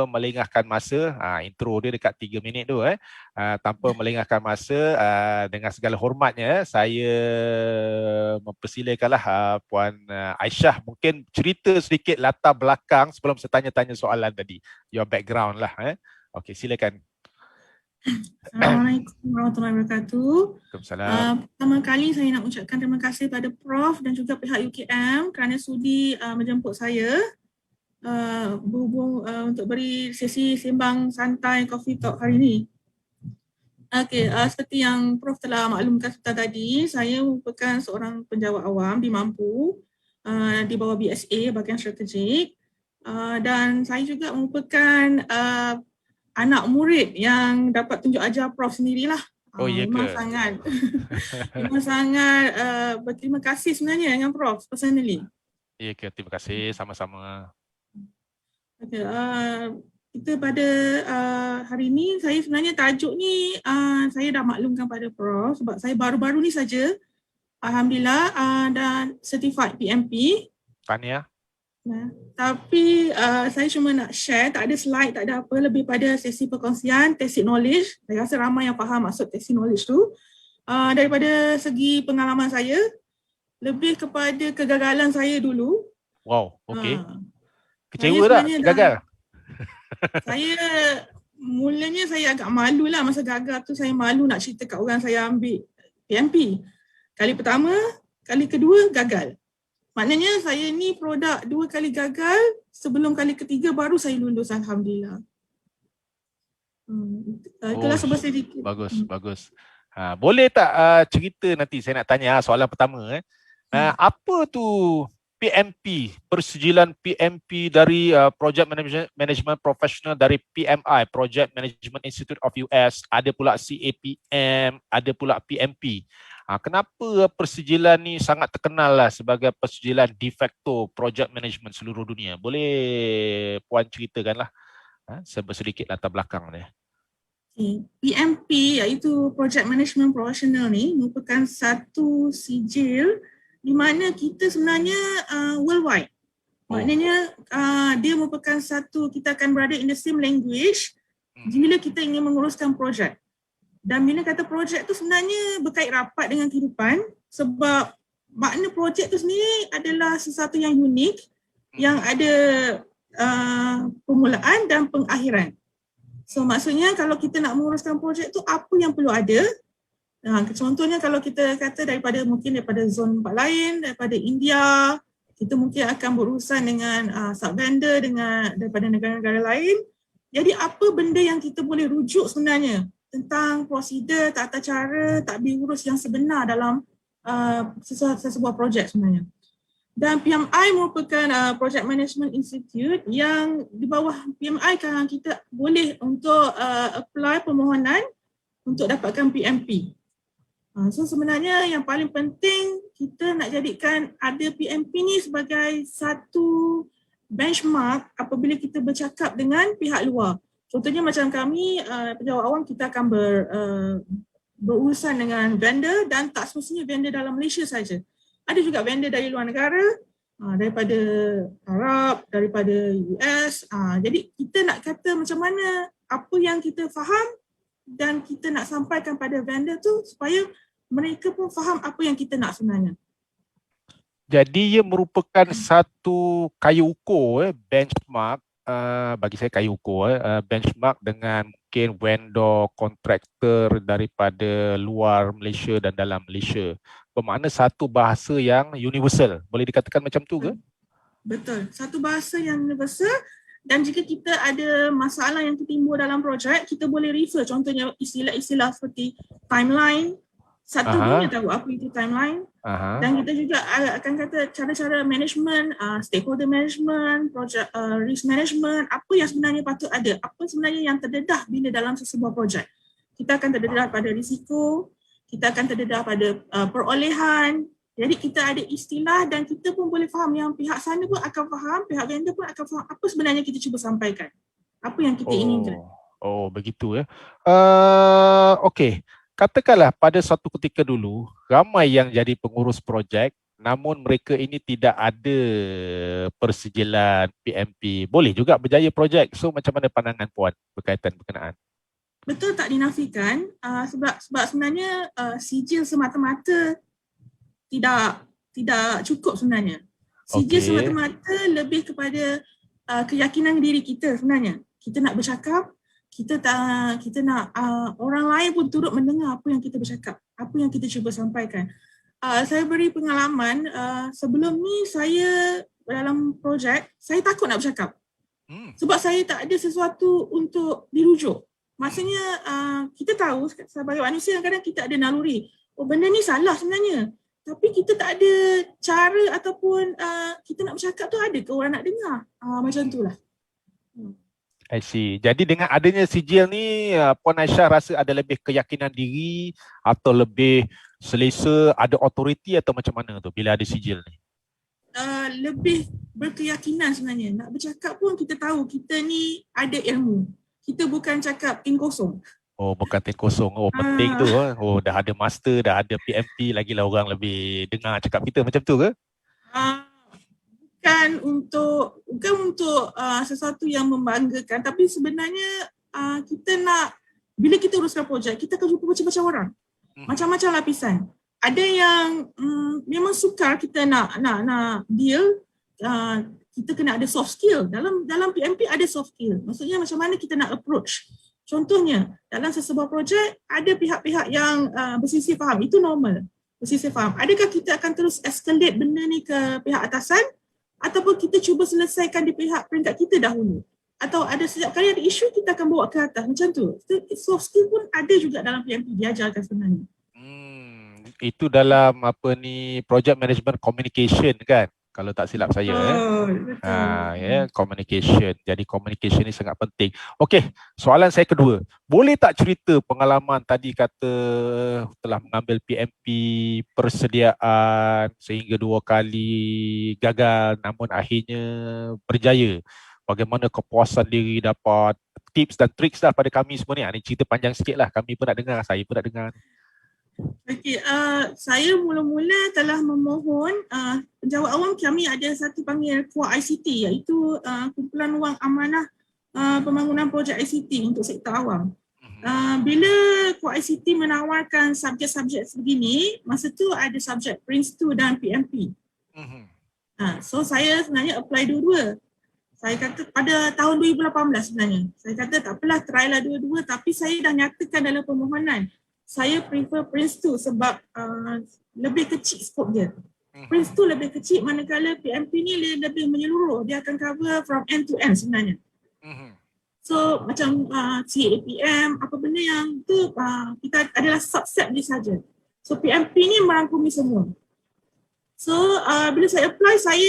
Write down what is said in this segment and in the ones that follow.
melengahkan masa, intro dia dekat 3 minit tu, tanpa melengahkan masa, dengan segala hormatnya, saya mempersilakanlah Puan Aisyah mungkin cerita sedikit latar belakang sebelum saya tanya-tanya soalan tadi, your background lah. Okey, silakan. Assalamualaikum warahmatullahi wabarakatuh. Waalaikumsalam. Pertama kali saya nak ucapkan terima kasih pada Prof dan juga pihak UKM kerana sudi menjemput saya berhubung untuk beri sesi sembang santai Coffee Talk hari ini. Okey, seperti yang Prof telah maklumkan sebentar tadi, saya merupakan seorang penjawat awam di Mampu di bawah BSA, bahagian strategik, dan saya juga merupakan anak murid yang dapat tunjuk ajar Prof sendirilah. Oh, ya memang ke? sangat memang sangat berterima kasih sebenarnya dengan Prof personally. Ya ke, terima kasih, sama-sama. Okay, kita pada hari ini, saya sebenarnya tajuk ni saya dah maklumkan pada Prof sebab saya baru-baru ni saja, Alhamdulillah, dan certified PMP. Tahniah. Nah, tapi saya cuma nak share, tak ada slide, tak ada apa, lebih pada sesi perkongsian, tacit knowledge. Saya rasa ramai yang faham maksud tacit knowledge tu. Daripada segi pengalaman saya, lebih kepada kegagalan saya dulu. Wow, okey. Kecewa tak? Gagal? Saya mulanya saya agak malu lah masa gagal tu, saya malu nak cerita kat orang saya ambil PMP. Kali pertama, kali kedua gagal. Maknanya saya ni produk 2 kali gagal, sebelum kali ketiga baru saya lulus, Alhamdulillah. Itulah sebab sedikit. Bagus. Boleh tak cerita nanti, saya nak tanya soalan pertama. Apa tu PMP, persijilan PMP dari Project Management Professional dari PMI, Project Management Institute of US, ada pula CAPM, ada pula PMP. Kenapa persijilan ni sangat terkenal lah sebagai persijilan de facto project management seluruh dunia? Boleh Puan ceritakanlah sedikit latar belakang dia. PMP iaitu Project Management Professional ni merupakan satu sijil di mana kita sebenarnya worldwide. Maknanya dia merupakan satu, kita akan berada in the same language bila kita ingin menguruskan projek. Dan bila kata projek tu sebenarnya berkait rapat dengan kehidupan sebab makna projek tu sendiri adalah sesuatu yang unik yang ada permulaan dan pengakhiran. So maksudnya kalau kita nak menguruskan projek tu apa yang perlu ada. Contohnya kalau kita kata daripada zon tempat lain, daripada India, kita mungkin akan berurusan dengan sub-vendor daripada negara-negara lain. Jadi apa benda yang kita boleh rujuk sebenarnya tentang prosedur, tata cara, tadbir urus yang sebenar dalam sebuah projek sebenarnya. Dan PMI merupakan Project Management Institute yang di bawah PMI kan kita boleh untuk apply permohonan untuk dapatkan PMP. So sebenarnya yang paling penting kita nak jadikan ada PMP ni sebagai satu benchmark apabila kita bercakap dengan pihak luar. Contohnya macam kami, penjawat awam, kita akan berurusan dengan vendor dan tak semestinya vendor dalam Malaysia saja. Ada juga vendor dari luar negara, daripada Arab, daripada US. Jadi kita nak kata macam mana apa yang kita faham dan kita nak sampaikan pada vendor tu supaya mereka pun faham apa yang kita nak sebenarnya. Jadi ia merupakan satu kayu ukur, benchmark, bagi saya kayu ukur, benchmark dengan mungkin vendor, kontraktor daripada luar Malaysia dan dalam Malaysia. Bermakna satu bahasa yang universal. Boleh dikatakan macam tu ke? Betul. Satu bahasa yang universal, dan jika kita ada masalah yang tertimbul dalam projek, kita boleh refer. Contohnya istilah-istilah seperti timeline. Satu dunia tahu apa itu timeline. Dan kita juga akan kata cara-cara management, stakeholder management, project risk management, apa yang sebenarnya patut ada, apa sebenarnya yang terdedah bila dalam sebuah projek. Kita akan terdedah pada risiko, kita akan terdedah pada perolehan. Jadi kita ada istilah dan kita pun boleh faham, yang pihak sana pun akan faham, pihak vendor pun akan faham apa sebenarnya kita cuba sampaikan, apa yang kita inginkan. Oh, begitu ya. Okey. Katakanlah pada satu ketika dulu, ramai yang jadi pengurus projek namun mereka ini tidak ada persijilan PMP, boleh juga berjaya projek. So macam mana pandangan Puan berkaitan berkenaan? Betul tak dinafikan, sebab sebenarnya sijil semata-mata tidak cukup sebenarnya. Sijil semata-mata lebih kepada keyakinan diri kita sebenarnya. Kita nak bercakap, kita nak orang lain pun turut mendengar apa yang kita bercakap, apa yang kita cuba sampaikan. Saya beri pengalaman, sebelum ni saya dalam projek, saya takut nak bercakap. Sebab saya tak ada sesuatu untuk dirujuk. Maksudnya kita tahu sebagai manusia kadang kita ada naluri. Oh, benda ni salah sebenarnya. Tapi kita tak ada cara ataupun kita nak bercakap tu ada ke orang nak dengar. Macam tu lah. I see. Jadi dengan adanya sijil ni, Puan Aisyah rasa ada lebih keyakinan diri atau lebih selesa, ada autoriti atau macam mana tu bila ada sijil ni? Lebih berkeyakinan sebenarnya. Nak bercakap pun kita tahu kita ni ada ilmu. Kita bukan cakap tin kosong. Oh, bukan tin kosong. Oh, penting tu. Oh, dah ada master, dah ada PMP, lagilah orang lebih dengar cakap kita macam tu ke? Bukan untuk sesuatu yang membanggakan, tapi sebenarnya kita nak, bila kita uruskan projek, kita akan jumpa macam-macam orang. Macam-macam lapisan. Ada yang memang sukar kita nak deal, kita kena ada soft skill. Dalam PMP ada soft skill. Maksudnya macam mana kita nak approach. Contohnya, dalam sesebuah projek ada pihak-pihak yang bersisih faham. Itu normal. Bersisih faham. Adakah kita akan terus escalate benda ni ke pihak atasan ataupun kita cuba selesaikan di pihak peringkat kita dahulu? Atau ada setiap kali ada isu kita akan bawa ke atas. Macam tu. Soft skill pun ada juga dalam PMP diajarkan sebenarnya. Itu dalam project management communication kan? Kalau tak silap saya. Communication. Jadi communication ni sangat penting. Okey, soalan saya kedua. Boleh tak cerita pengalaman tadi kata telah mengambil PMP, persediaan sehingga 2 kali gagal namun akhirnya berjaya. Bagaimana kepuasan diri, dapat tips dan triks pada kami semua ni. Ini cerita panjang sikit lah. Kami pun nak dengar, saya pun nak dengar. Okey, saya mula-mula telah memohon penjawat awam. Kami ada satu panggil KUA ICT, iaitu kumpulan wang amanah pembangunan projek ICT untuk sektor awam. Bila KUA ICT menawarkan subjek-subjek sebegini, masa tu ada subjek PRINCE2 dan PMP. So saya sebenarnya apply dua-dua. Saya kata pada tahun 2018 sebenarnya. Saya kata tak apalah, try lah dua-dua, tapi saya dah nyatakan dalam permohonan saya prefer PRINCE2 sebab lebih kecil skop dia. PRINCE2 lebih kecil, manakala PMP ni lebih menyeluruh. Dia akan cover from end to end sebenarnya. So macam CAPM, apa benda yang tu kita adalah subset dia saja. So PMP ni merangkumi semua. So bila saya apply, saya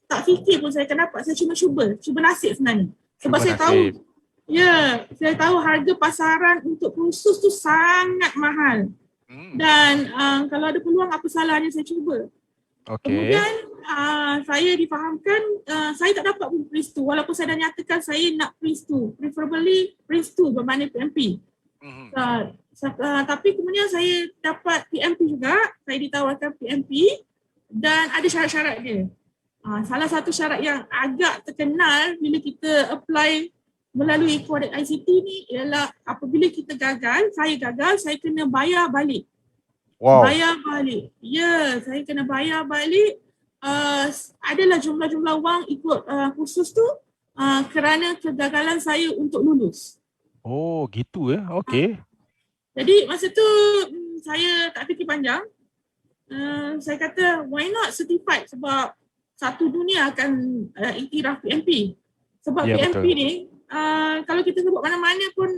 tak fikir pun saya akan dapat. Saya cuma cuba nasib sebenarnya. Sebab saya tahu saya tahu harga pasaran untuk kursus tu sangat mahal. Dan kalau ada peluang, apa salahnya saya cuba. Kemudian saya difahamkan saya tak dapat pun PRINCE2 walaupun saya dah nyatakan saya nak PRINCE2. Preferably PRINCE2 berbanding PMP. Tapi kemudian saya dapat PMP juga. Saya ditawarkan PMP dan ada syarat-syarat dia. Salah satu syarat yang agak terkenal bila kita apply melalui Kodek ICT ni ialah apabila kita gagal, saya kena bayar balik. Wow. Bayar balik. Ya, saya kena bayar balik. Adalah jumlah-jumlah wang ikut khusus tu kerana kegagalan saya untuk lulus. Oh, gitu okey. Jadi masa tu saya tak fikir panjang. Saya kata why not certified, sebab satu dunia akan iktiraf PMP. Sebab PMP betul. Ni kalau kita sebut mana-mana pun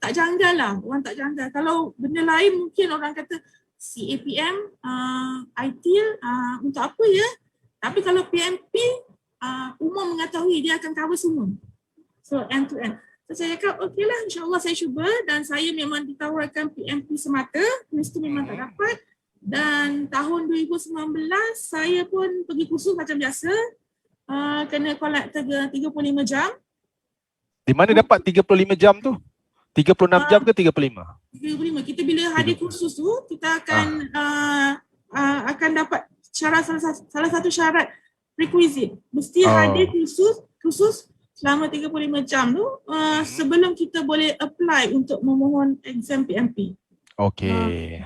tak janggal lah, orang tak janggal. Kalau benda lain mungkin orang kata CAPM, ITIL untuk apa ya? Tapi kalau PMP umum mengetahui dia akan cover semua. So end to end. So saya cakap okey lah, insyaAllah saya cuba, dan saya memang ditawarkan PMP semata, PRINCE2 memang tak dapat. Dan tahun 2019 saya pun pergi kursus macam biasa, kena collect 35 jam. Di mana dapat 35 jam tu? 36 jam ke 35? 35. Kita bila hadir kursus tu, kita akan dapat salah satu syarat requisite mesti hadir khusus selama 35 jam tu sebelum kita boleh apply untuk memohon exam PMP. Okey.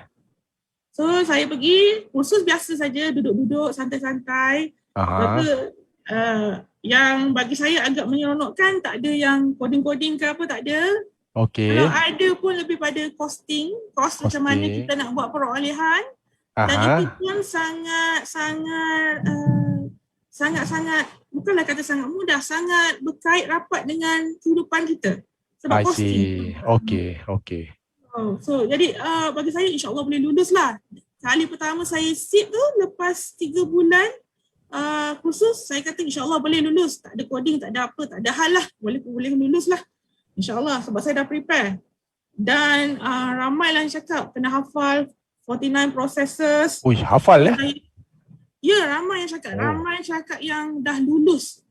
So saya pergi kursus biasa saja, duduk-duduk santai-santai. Lepas tu yang bagi saya agak menyeronokkan, tak ada yang coding-coding ke apa, tak ada. Okey. Kalau ada pun lebih pada costing macam mana kita nak buat perolehan. Dan itu pun sangat bukanlah kata sangat mudah, sangat berkait rapat dengan kehidupan kita sebab costing. Okey. So jadi bagi saya insya-Allah boleh lulus lah. Kali pertama saya sit tu lepas 3 bulan kursus, saya kata insya-Allah boleh lulus. Tak ada coding, tak ada apa, tak ada hal lah. Boleh lulus lah. InsyaAllah sebab saya dah prepare. Dan ramailah yang cakap kena hafal 49 processes. Ui, hafal ya? Ya, ramai yang cakap. Ramai cakap yang dah lulus.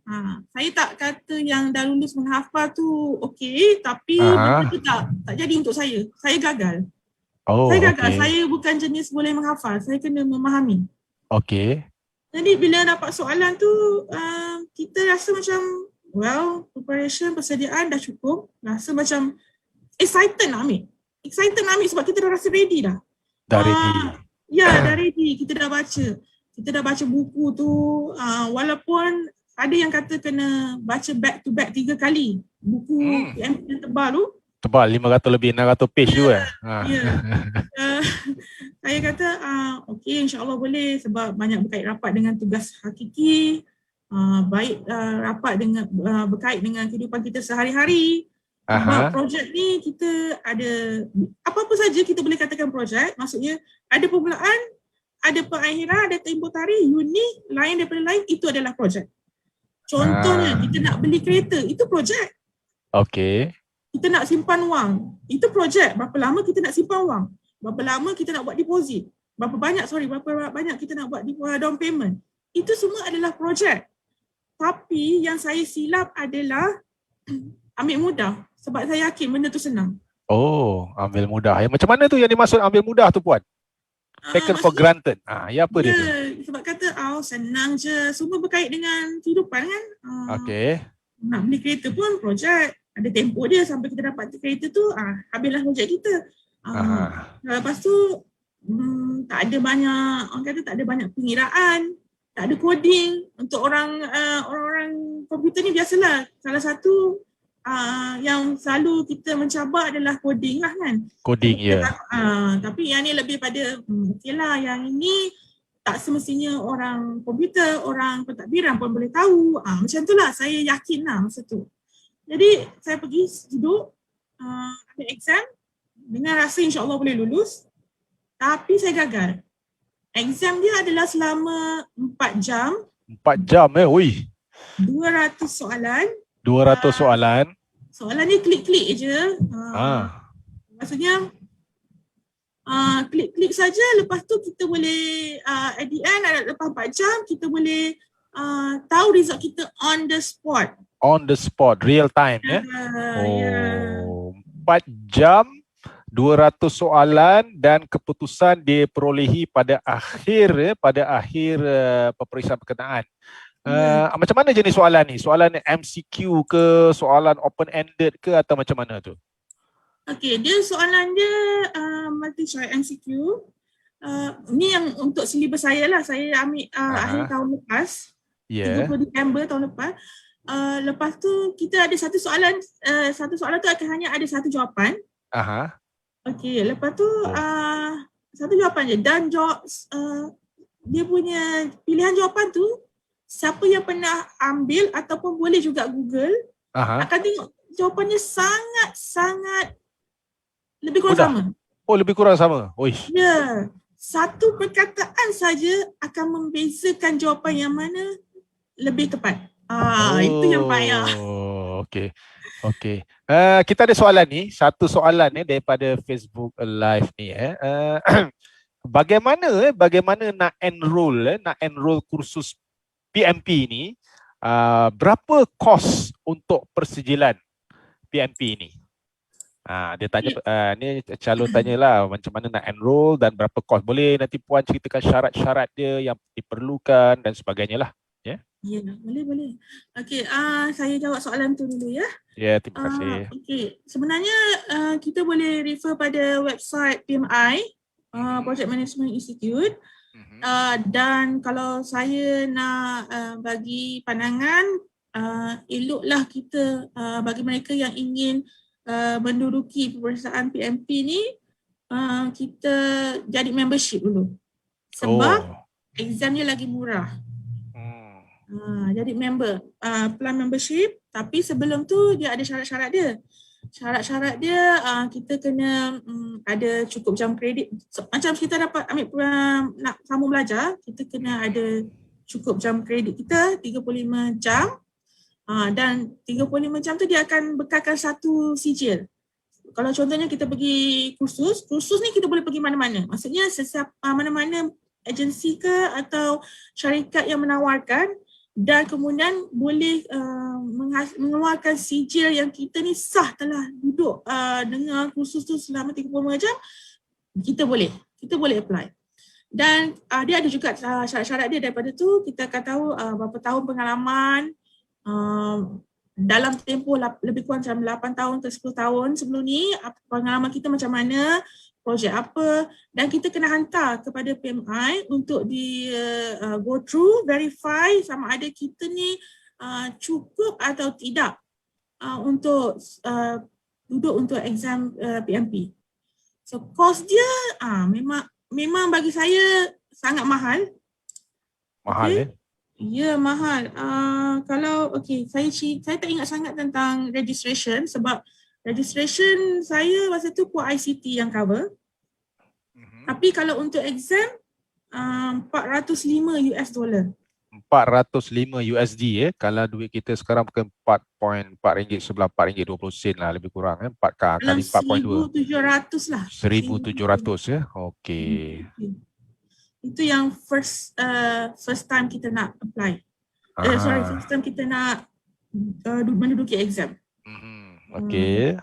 Saya tak kata yang dah lulus menghafal tu okey, tapi benda tu tak jadi untuk saya. Saya gagal. Saya gagal. Saya bukan jenis boleh menghafal. Saya kena memahami. Okey. Jadi bila dapat soalan tu, kita rasa macam preparation, persediaan dah cukup. Rasa macam excited nak ambil. Sebab kita dah rasa ready dah. Dah ready. Ya, dah ready. Kita dah baca. Kita dah baca buku tu. Walaupun ada yang kata kena baca back to back 3 kali. Buku PMP yang tebal tu. Tebal, 500 lebih, 600 page tu kan? Ya. Saya kata, okey, insyaAllah boleh sebab banyak berkait rapat dengan tugas hakiki. Rapat dengan berkait dengan kehidupan kita sehari-hari. Sebab projek ni kita ada apa-apa saja kita boleh katakan projek, maksudnya ada permulaan, ada perakhiran, ada tempoh tarikh, unik, lain daripada lain, itu adalah projek. Contohnya kita nak beli kereta, itu projek. Okey. Kita nak simpan wang, itu projek. Berapa lama kita nak simpan wang? Berapa lama kita nak buat deposit? Berapa banyak kita nak buat down payment? Itu semua adalah projek. Tapi yang saya silap adalah ambil mudah. Sebab saya yakin benda tu senang. Ambil mudah. Macam mana tu yang dimaksud ambil mudah tu Puan? Taken for granted. Ya apa dia tu? Sebab kata senang je. Semua berkait dengan kehidupan kan. Okey. Nak beli kereta pun projek. Ada tempoh dia sampai kita dapat kereta tu. Habislah projek kita. Lepas tu tak ada banyak, orang kata tak ada banyak pengiraan. Tak ada coding. Untuk orang komputer ni biasalah. Salah satu yang selalu kita mencabar adalah coding lah kan. Coding, ya. Tapi yang ni lebih pada okeylah, yang ini tak semestinya orang komputer, orang pentadbiran pun boleh tahu. Macam tu lah, saya yakin lah masa tu. Jadi saya pergi duduk, ada exam dengan rasa insyaAllah boleh lulus. Tapi saya gagal. Exam dia adalah selama 4 jam. 4 jam ui. 200 soalan. 200 soalan. Soalan ni klik-klik je. Maksudnya klik-klik saja, lepas tu kita boleh at the end, lepas 4 jam kita boleh tahu result kita on the spot. On the spot, real time ya. 4 jam, 200 soalan dan keputusan diperolehi pada akhir peperiksaan berkenaan. Macam mana jenis soalan ni? Soalan MCQ ke, soalan open-ended ke atau macam mana tu? Okey, dia soalan dia multi choice MCQ. Ni yang untuk silibus saya lah. Saya ambil akhir tahun lepas. 30 Disember tahun lepas. Lepas tu kita ada satu soalan tu akan hanya ada satu jawapan. Okey, lepas tu satu jawapan je dan dia punya pilihan jawapan tu siapa yang pernah ambil ataupun boleh juga Google akan tengok jawapannya sangat lebih kurang sama. Lebih kurang sama. Ya. Satu perkataan saja akan membezakan jawapan yang mana lebih tepat. Itu yang payah. Okey. Kita ada soalan ni, satu soalan ni daripada Facebook Live ni bagaimana nak enroll kursus PMP ni, berapa kos untuk persijilan PMP ni? Dia tanya, ni calon tanyalah macam mana nak enroll dan berapa kos. Boleh nanti Puan ceritakan syarat-syarat dia yang diperlukan dan sebagainya lah. Ya, Ya, boleh. Okey, saya jawab soalan tu dulu ya. ya, terima kasih. Okey, sebenarnya kita boleh refer pada website PMI, Project Management Institute. Dan kalau saya nak bagi pandangan, eloklah kita bagi mereka yang ingin menduduki peperiksaan PMP ni, kita jadi membership dulu. Sebab examnya lagi murah. Jadi plan membership, tapi sebelum tu dia ada syarat-syarat dia. Syarat-syarat dia kita kena ada cukup jam kredit. Macam kita dapat ambil nak sambung belajar, kita kena ada cukup jam kredit kita 35 jam. Dan 35 jam tu dia akan bekalkan satu sijil. Kalau contohnya kita pergi kursus ni kita boleh pergi mana-mana. Maksudnya mana-mana agensi ke atau syarikat yang menawarkan, dan kemudian boleh mengeluarkan sijil yang kita ni sah telah duduk dengan kursus tu selama 35 jam, kita boleh apply. Dan dia ada juga syarat-syarat dia. Daripada tu kita akan tahu berapa tahun pengalaman dalam tempoh lebih kurang macam 8 tahun ke 10 tahun sebelum ni, pengalaman kita macam mana, projek apa, dan kita kena hantar kepada PMI untuk di go through, verify sama ada kita ni cukup atau tidak untuk duduk untuk exam PMP. So cost dia memang bagi saya sangat mahal. Mahal Ya, mahal. Kalau saya tak ingat sangat tentang registration sebab registration saya masa tu Puan ICT yang cover. Tapi kalau untuk exam, $405. 405 USD kalau duit kita sekarang bukan 4.4 ringgit sebelah 4 ringgit 20 sen lah, lebih kurang 4 kali 4.2. 1,700 lah. 1,700 ya. Okey. Itu yang first time kita nak apply. First time kita nak menduduki exam. Okey.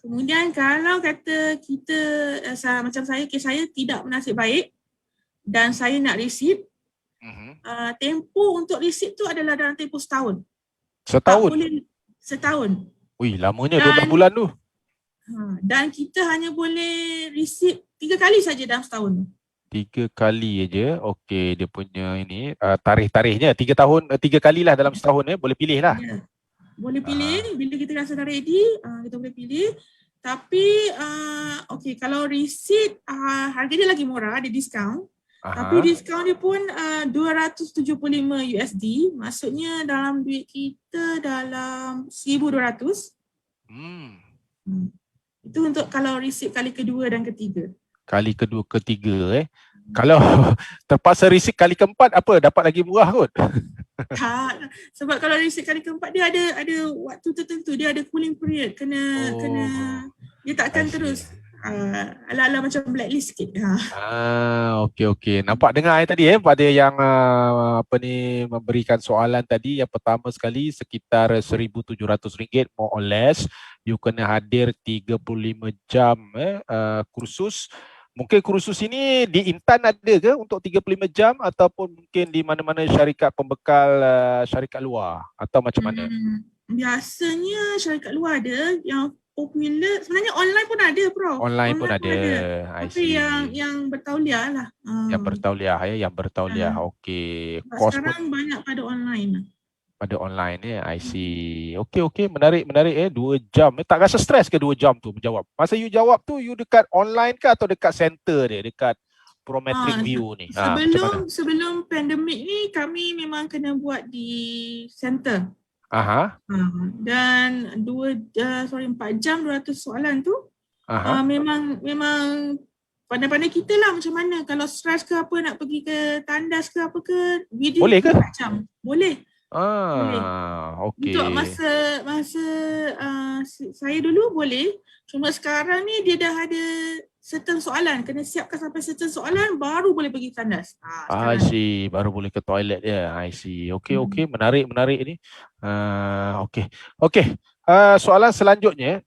Kemudian kalau kata kita macam saya, kes saya tidak bernasib baik dan saya nak receipt, tempoh untuk receipt tu adalah dalam tempoh setahun. Setahun? Setahun. Ui, lamanya 12 bulan tu. Dan kita hanya boleh receipt 3 kali saja dalam setahun. 3 kali aja. Okey, dia punya ini tarikh-tarikhnya 3 tahun, 3 kalilah dalam setahun boleh pilih lah. Ya. Boleh pilih bila kita rasa dah ready, kita boleh pilih. Tapi kalau receipt harga dia lagi murah, ada diskaun. Tapi diskaun dia pun $275, maksudnya dalam duit kita dalam 1,200. Itu untuk kalau receipt kali kedua dan ketiga. Kali kedua, ketiga Kalau terpaksa receipt kali keempat, apa dapat lagi murah kot? Tak, sebab kalau receipt kali keempat dia ada waktu tertentu, dia ada cooling period, kena dia takkan terus ala-ala macam blacklist sikit. Okey. Nampak dengar tadi pada yang memberikan soalan tadi, yang pertama sekali sekitar RM1,700 more or less. You kena hadir 35 jam kursus. Mungkin kursus ini di Intan ada ke untuk 35 jam ataupun mungkin di mana-mana syarikat pembekal syarikat luar atau macam mana? Biasanya syarikat luar ada, yang popular sebenarnya online pun ada, Prof. Online pun ada. Tapi yang bertauliah lah. Yang bertauliah. Okey. Sekarang banyak pada online lah. Pada online I see. Okey, menarik 2 jam. Tak rasa stres ke 2 jam tu menjawab? Masa you jawab tu, you dekat online ke atau dekat center dia, dekat Prometric View ni? Sebelum pandemik ni kami memang kena buat di center. Dan 4 jam 200 soalan tu memang pandai-pandai kita lah macam mana. Kalau stres ke apa, nak pergi ke tandas ke apa ke, boleh ke? 4 jam. Boleh. Okey. Untuk masa saya dulu boleh. Cuma sekarang ni dia dah ada certain soalan, kena siapkan sampai certain soalan baru boleh pergi tandas. I see, baru boleh ke toilet dia. I see. Okey, menarik ni. Okey. Soalan selanjutnya,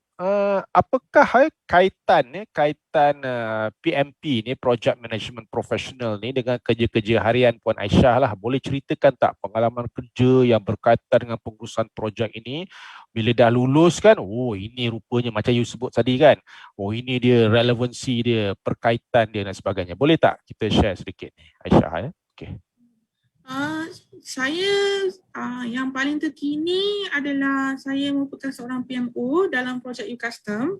apakah kaitan PMP ni, Project Management Professional ni, dengan kerja-kerja harian Puan Aisyah lah? Boleh ceritakan tak pengalaman kerja yang berkaitan dengan pengurusan projek ini? Bila dah lulus kan, oh ini rupanya macam you sebut tadi kan, oh ini dia relevansi dia, perkaitan dia dan sebagainya. Boleh tak kita share sedikit ni, Aisyah? Okay. Saya yang paling terkini adalah saya merupakan seorang PMO dalam projek UCustom.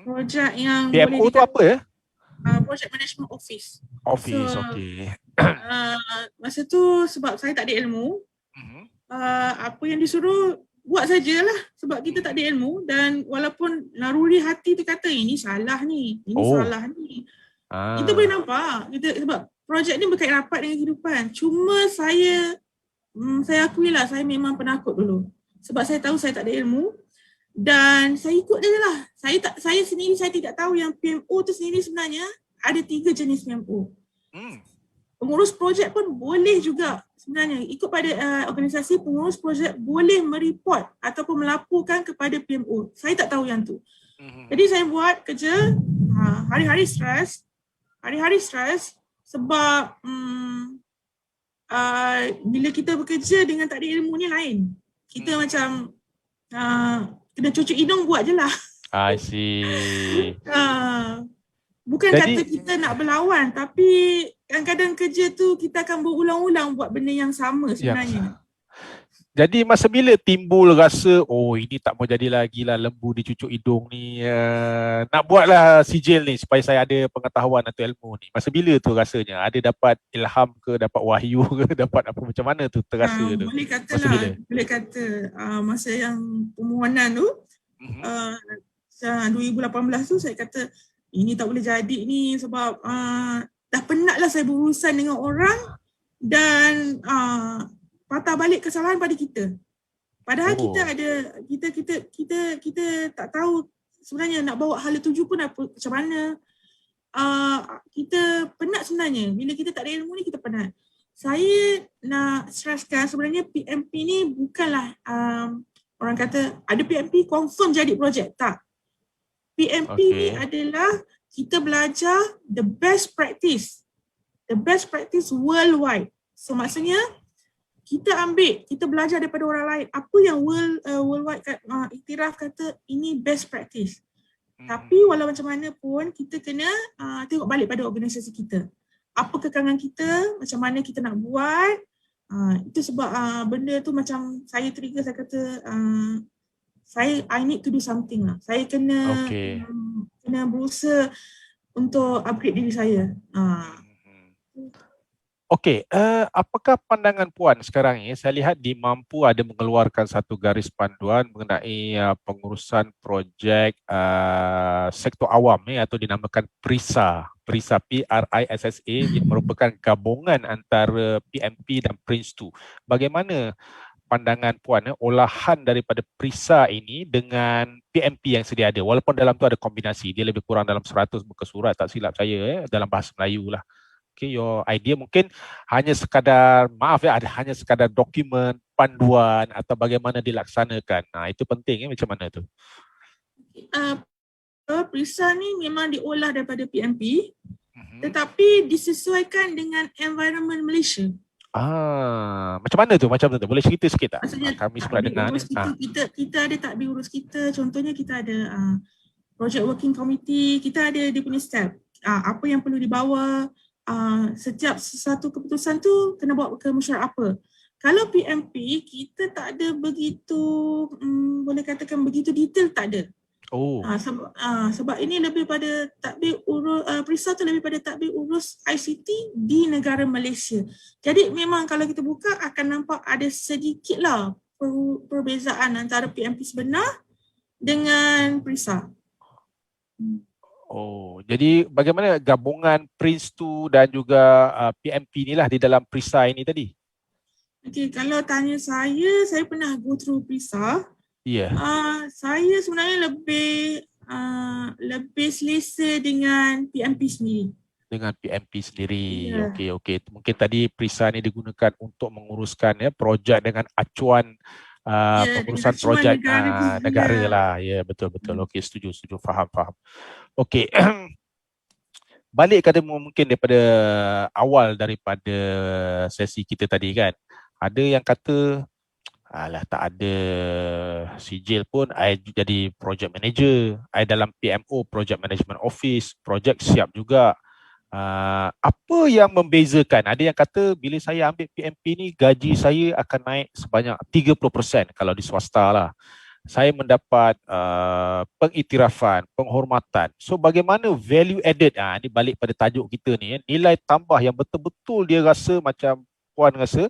Projek yang PMO tu apa ya? Project Management Office. Office, So, okay. Masa tu sebab saya tak ada ilmu, apa yang disuruh buat sajalah sebab kita tak ada ilmu, dan walaupun naruri hati tu kata ini salah ni, ini salah ni. Kita boleh nampak sebab projek ni berkait rapat dengan kehidupan. Cuma saya akuilah saya memang penakut dulu. Sebab saya tahu saya tak ada ilmu dan saya ikut dia lah. Saya sendiri saya tidak tahu yang PMO tu sendiri sebenarnya ada 3 jenis PMO. Pengurus projek pun boleh juga sebenarnya ikut pada organisasi. Pengurus projek boleh mereport ataupun melaporkan kepada PMO. Saya tak tahu yang tu. Jadi saya buat kerja hari-hari stres. Sebab bila kita bekerja dengan tak ada ilmu ni lain. Kita macam kena cucuk hidung buat je lah. I see. Bukan kata kita nak berlawan, tapi kadang-kadang kerja tu kita akan berulang-ulang buat benda yang sama sebenarnya. Jadi masa bila timbul rasa, oh ini tak mau jadi lagi lah lembu di cucuk hidung ni, nak buatlah sijil ni supaya saya ada pengetahuan atau ilmu ni. Masa bila tu rasanya? Ada dapat ilham ke, dapat wahyu ke, dapat apa, macam mana tu terasa tu? Boleh kata masa yang permohonan tu, 2018 tu saya kata ini tak boleh jadi ni sebab dah penatlah saya berurusan dengan orang dan patah balik kesalahan pada kita. Padahal kita tak tahu sebenarnya nak bawa hala tuju pun macam mana. Kita penat sebenarnya. Bila kita tak ada ilmu ni kita penat. Saya nak stresskan sebenarnya PMP ni bukanlah orang kata ada PMP confirm jadi projek. Tak. PMP ni adalah kita belajar the best practice. The best practice worldwide. So maksudnya kita belajar daripada orang lain. Apa yang worldwide iktiraf kata ini best practice. Tapi walau macam mana pun kita kena tengok balik pada organisasi kita. Apa kekangan kita, macam mana kita nak buat. Itu sebab benda tu macam saya trigger, saya kata I need to do something lah. Saya kena berusaha untuk upgrade diri saya. Okey, apakah pandangan Puan sekarang ini? Saya lihat di Mampu ada mengeluarkan satu garis panduan mengenai pengurusan projek sektor awam atau dinamakan PRISA, PRISA yang merupakan gabungan antara PMP dan PRINS2. Bagaimana pandangan Puan olahan daripada PRISA ini dengan PMP yang sedia ada? Walaupun dalam tu ada kombinasi, dia lebih kurang dalam 100 muka surat, tak silap saya dalam bahasa Melayu lah. Okay, your idea mungkin hanya sekadar, hanya sekadar dokumen, panduan atau bagaimana dilaksanakan. Itu penting macam mana tu? PRISA ni memang diolah daripada PMP, tetapi disesuaikan dengan environment Malaysia. Macam mana tu? Boleh cerita sikit tak? Maksudnya, kami suka dengar. Kita ada takbir urus kita. Contohnya kita ada project working committee, kita ada dia punya step. Apa yang perlu dibawa, setiap satu keputusan tu kena bawa ke mesyuarat apa. Kalau PMP kita tak ada begitu boleh katakan begitu detail, tak ada. Sebab ini lebih pada takbir urus PRISA tu lebih pada takbir urus ICT di negara Malaysia. Jadi memang kalau kita buka akan nampak ada sedikitlah perbezaan antara PMP sebenar dengan PRISA. Jadi bagaimana gabungan PRINS2 dan juga PMP ni lah di dalam PRISA ini tadi? Okey, kalau tanya saya pernah go through PRISA. Ya. Saya sebenarnya lebih selesa dengan PMP sendiri. Dengan PMP sendiri. Okey. Mungkin tadi PRISA ni digunakan untuk menguruskan projek dengan acuan Ya, dengan pengurusan acuan projek negara tu. negara Ya. lah. Ya, betul-betul. Okey, setuju, faham. Okey. Balik kepada mungkin daripada awal daripada sesi kita tadi kan. Ada yang kata, alah tak ada sijil pun, I jadi project manager. I dalam PMO, Project Management Office, project siap juga. Apa yang membezakan? Ada yang kata bila saya ambil PMP ni, gaji saya akan naik sebanyak 30% kalau di swasta lah. Saya mendapat pengiktirafan, penghormatan. So bagaimana value added? Ini balik pada tajuk kita ni, nilai tambah yang betul-betul dia rasa macam Puan rasa,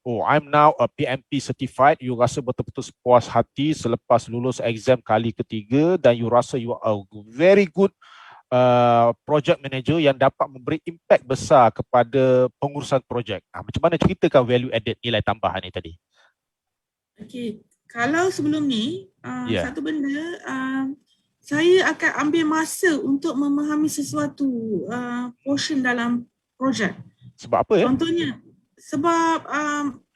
oh, I'm now a PMP certified. You rasa betul-betul puas hati selepas lulus exam kali ketiga dan you rasa you are a very good project manager yang dapat memberi impact besar kepada pengurusan projek. Macam mana ceritakan value added, nilai tambahan ni tadi? Okey, kalau sebelum ni, Ya. satu benda, saya akan ambil masa untuk memahami sesuatu portion dalam projek. Sebab apa ya? Contohnya, sebab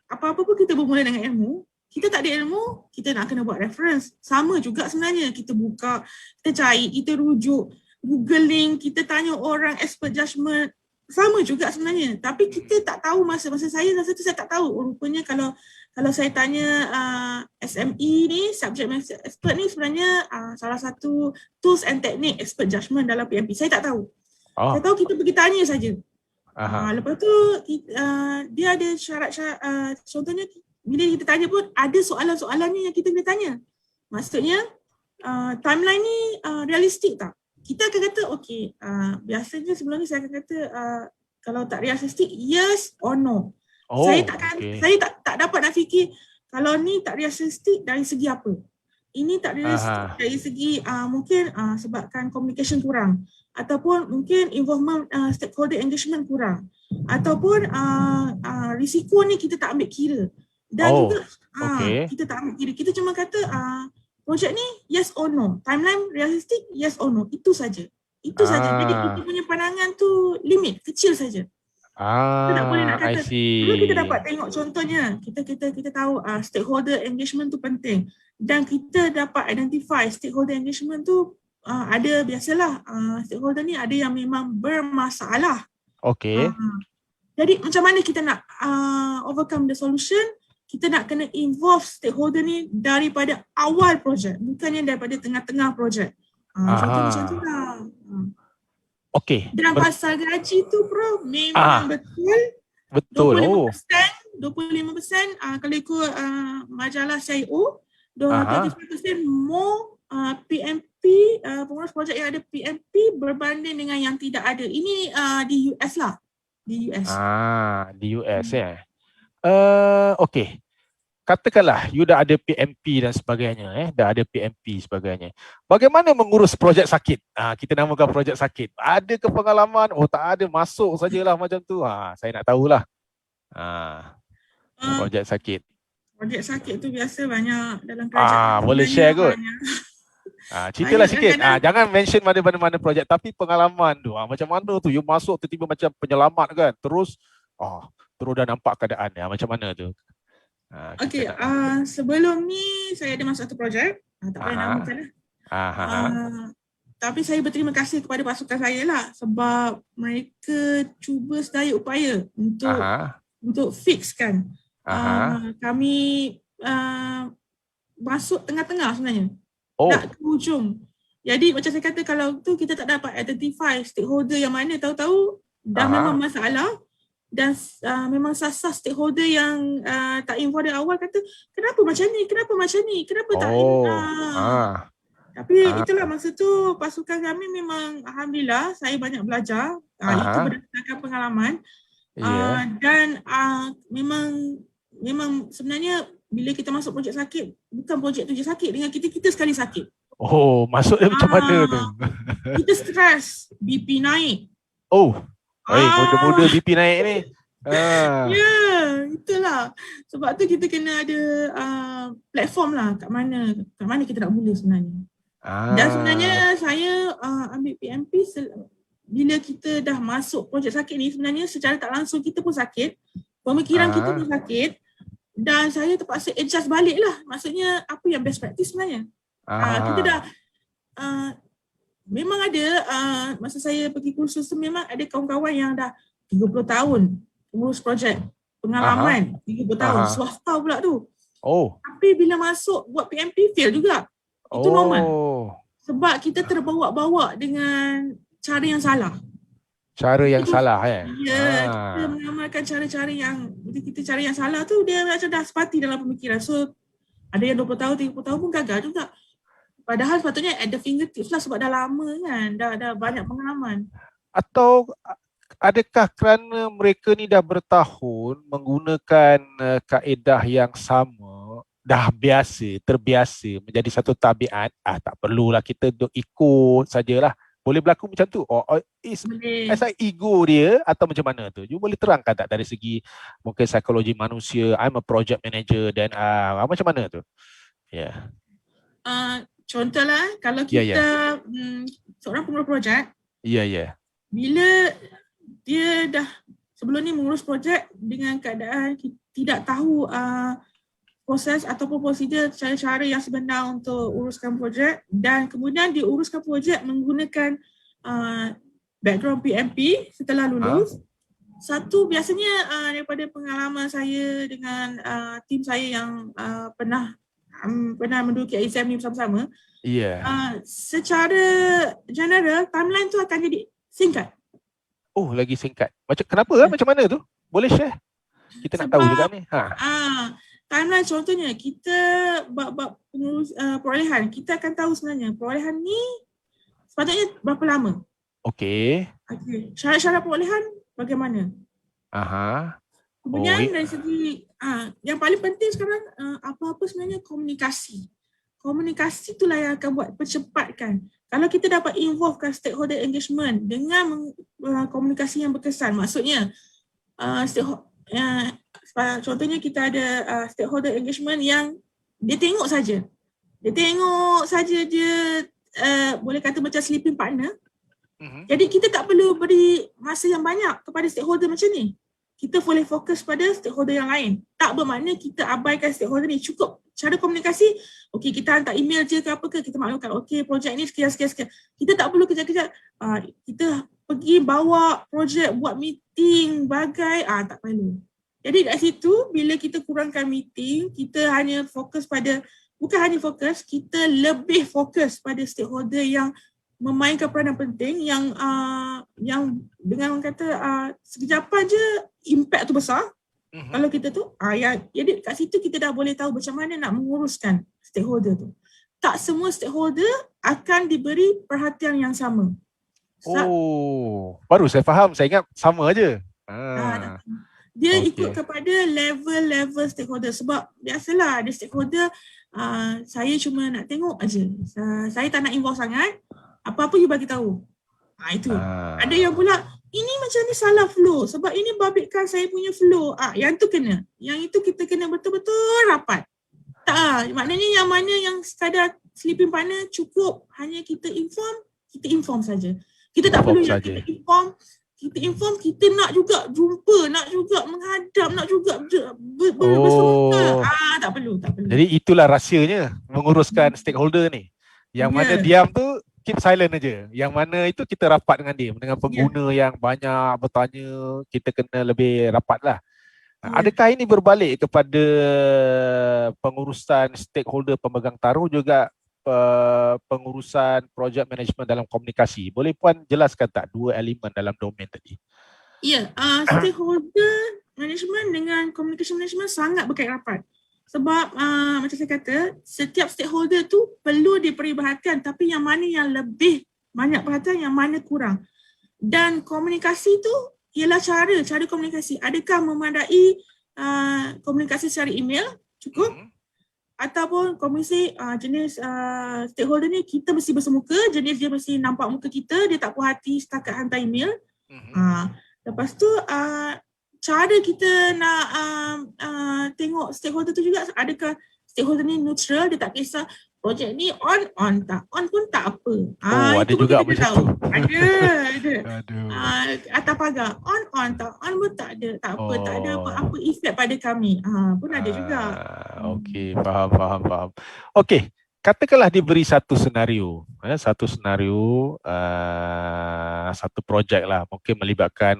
apa-apa pun kita bermula dengan ilmu, kita tak ada ilmu, kita nak kena buat reference. Sama juga sebenarnya, kita buka, kita cari, kita rujuk, googling, kita tanya orang expert judgement, sama juga sebenarnya. Tapi kita tak tahu masa saya rasa tu saya tak tahu. Rupanya kalau saya tanya SME ni, subject matter expert ni sebenarnya salah satu tools and technique expert judgement dalam PMP. Saya tak tahu. Saya tahu kita pergi tanya saja. Lepas tu dia ada syarat-syarat, contohnya bila kita tanya pun ada soalan-soalan ni yang kita kena tanya. Maksudnya timeline ni realistik tak? Kita akan kata okey, biasanya sebelum ni saya akan kata kalau tak realistik, yes or no. Saya tak dapat nak fikir kalau ni tak realistik dari segi apa. Ini tak realistik dari segi mungkin sebabkan communication kurang, ataupun mungkin involvement stakeholder engagement kurang, ataupun risiko ni kita tak ambil kira. Dan juga kita tak ambil kira. Kita cuma kata projek ni yes or no, timeline realistik yes or no, itu saja. Itu saja. Jadi kita punya pandangan tu limit, kecil saja. Kita tak boleh nak kata. Dulu kita dapat tengok contohnya, kita tahu stakeholder engagement tu penting, dan kita dapat identify stakeholder engagement tu ada biasalah stakeholder ni ada yang memang bermasalah. Okey. Jadi macam mana kita nak overcome the solution? Kita nak kena involve stakeholder ni daripada awal projek, bukannya daripada tengah-tengah projek. Contoh macam tu lah. Okey. Dan pasal gaji tu bro, memang betul. 25% kalau ikut majalah CIO, 25% more PMP, pengurus projek yang ada PMP berbanding dengan yang tidak ada. Ini di US lah. Di US. Di US okey. Katakanlah you dah ada PMP dan sebagainya, dah ada PMP sebagainya. Bagaimana mengurus projek sakit? Kita namakan projek sakit. Ada ke pengalaman? Oh tak ada, masuk sajalah macam tu. Saya nak tahulah. Projek sakit. Projek sakit tu biasa banyak dalam kerajaan. Boleh share kot. Ceritalah sikit. Jangan mention mana-mana projek, tapi pengalaman tu. Macam mana tu? You masuk tiba-tiba macam penyelamat kan. Terus dah nampak keadaan. Macam mana tu? Okey, sebelum ni saya ada masuk satu projek, tak boleh namakan lah. Tapi saya berterima kasih kepada pasukan saya lah, sebab mereka cuba sedaya upaya untuk fixkan. Kami masuk tengah-tengah sebenarnya, nak ke hujung. Jadi macam saya kata, kalau tu kita tak dapat identify stakeholder yang mana, tahu-tahu dah memang masalah. Dan memang sasar stakeholder yang tak involved dari awal kata, kenapa macam ni, kenapa tak Tapi itulah, masa tu pasukan kami memang alhamdulillah saya banyak belajar. Itu berdasarkan pengalaman. Dan memang sebenarnya bila kita masuk projek sakit, bukan projek tu je sakit, dengan kita sekali sakit. Maksudnya macam mana tu? Kita stres, BP naik. Muda-muda BP naik ni. Ya, itulah. Sebab tu kita kena ada platform lah, kat mana kita nak mula sebenarnya. Dan sebenarnya saya ambil PMP bila kita dah masuk projek sakit ni, sebenarnya secara tak langsung kita pun sakit, pemikiran kita pun sakit. dan saya terpaksa adjust balik lah. Maksudnya apa yang best practice sebenarnya. Kita dah memang ada masa saya pergi kursus tu memang ada kawan-kawan yang dah 30 tahun mengurus projek, pengalaman 30 tahun, swasta pula tu. Tapi bila masuk buat PMP fail juga. Itu normal. Sebab kita terbawa-bawa dengan cara yang salah. Cara yang salah Ya, kita mengamalkan cara-cara yang cara yang salah tu dia macam dah sepati dalam pemikiran. So ada yang 20 tahun, 30 tahun pun gagal juga. Padahal sepatutnya at the fingertips lah sebab dah lama kan, dah banyak pengalaman. Atau adakah kerana mereka ni dah bertahun menggunakan kaedah yang sama, dah terbiasa menjadi satu tabiat, tak perlulah kita duk ikut sajalah. Boleh berlaku macam tu? Asal ego dia atau macam mana tu? You boleh terangkan tak dari segi mungkin psikologi manusia, I'm a project manager dan macam mana tu? Ya. Contohlah kalau kita seorang pengurus projek, bila dia dah sebelum ni mengurus projek dengan keadaan tidak tahu proses ataupun prosedur cara-cara yang sebenar untuk uruskan projek dan kemudian dia uruskan projek menggunakan background PMP setelah lulus. Satu biasanya daripada pengalaman saya dengan tim saya yang pernah menduduki exam ni bersama-sama, secara general timeline tu akan jadi singkat. Lagi singkat. Kenapa? Macam mana tu? Boleh share? Kita nak tahu juga ni. Timeline contohnya kita bab pengurus perolehan, kita akan tahu sebenarnya perolehan ni sepatutnya berapa lama. Okey. Syarat-syarat perolehan bagaimana? Kemudian dari segi yang paling penting sekarang apa-apa sebenarnya komunikasi. Komunikasi itulah yang akan buat percepatkan. Kalau kita dapat involvekan stakeholder engagement dengan komunikasi yang berkesan, maksudnya contohnya kita ada stakeholder engagement yang dia tengok saja. Dia boleh kata macam sleeping partner. Jadi kita tak perlu beri masa yang banyak kepada stakeholder macam ni. Kita boleh fokus pada stakeholder yang lain. Tak bermakna kita abaikan stakeholder ni. Cukup cara komunikasi, kita hantar email je ke apa ke, kita maklumkan, projek ni sekian. Kita tak perlu kejap-kejap, kita pergi bawa projek, buat meeting, bagai, tak perlu. Jadi kat situ, bila kita kurangkan meeting, kita hanya fokus pada, bukan hanya fokus, kita lebih fokus pada stakeholder yang memainkan peranan penting, yang dengan orang kata sekejapan je impact tu besar. Kalau kita tu, jadi kat situ kita dah boleh tahu macam mana nak menguruskan stakeholder tu. Tak semua stakeholder akan diberi perhatian yang sama. Baru saya faham, saya ingat sama aja. Dia ikut kepada level-level stakeholder. Sebab biasalah ada stakeholder, saya cuma nak tengok aja. Saya tak nak involve sangat. Apa-apa you bagi tahu. Itu. Ada yang pula, ini macam ni salah flow. Sebab ini babitkan saya punya flow. Yang tu kena. Yang itu kita kena betul-betul rapat. Tak, maknanya yang mana yang sekadar sleeping partner cukup hanya kita inform saja. Kita tak perlu yang kita inform, kita nak juga jumpa, nak juga menghadap, nak juga bersemuka. Tak perlu. Jadi itulah rahsianya menguruskan stakeholder ni. Yang mana diam tu keep silent aja. Yang mana itu kita rapat dengan dia, dengan pengguna yang banyak bertanya, kita kena lebih rapat lah. Adakah ini berbalik kepada pengurusan stakeholder pemegang taruh juga pengurusan project management dalam komunikasi? Boleh Puan jelaskan tak dua elemen dalam domain tadi? Stakeholder management dengan communication management sangat berkait rapat. Sebab macam saya kata, setiap stakeholder tu perlu diberi perhatian, tapi yang mana yang lebih banyak perhatian, yang mana kurang. Dan komunikasi tu ialah cara komunikasi. Adakah memadai komunikasi secara email cukup? Ataupun komunikasi jenis stakeholder ni kita mesti bersemuka, jenis dia mesti nampak muka kita, dia tak puas hati setakat hantar email. Lepas tu cara kita nak tengok stakeholder tu juga, adakah stakeholder ni neutral, dia tak kisah projek ni on tak? On pun tak apa. Oh, ada Itu pun juga kita macam tahu. tu. Ada. Aduh. Atas pagar. On tak? On pun tak ada. Tak apa. Tak ada Oh. apa-apa efek pada kami. Pun ada juga. Okey, faham. Okey, katakanlah diberi satu senario, satu senario, satu projek lah, mungkin melibatkan